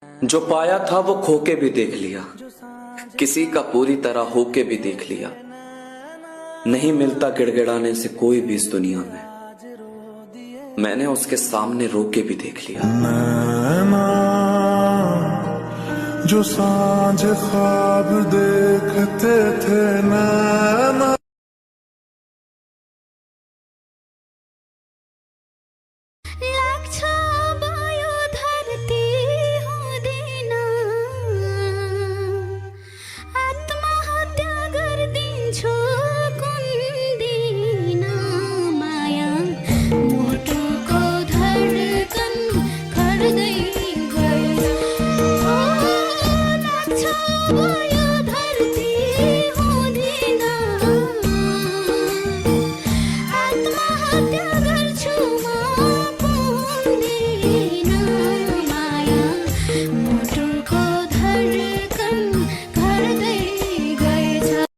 जो पाया था वो खो के भी देख लिया, किसी का पूरी तरह होके भी देख लिया। नहीं मिलता गिड़गिड़ाने से कोई भी इस दुनिया में, मैंने उसके सामने रो के भी देख लिया। नैना जो सांझ ख्वाब देखते थे नैना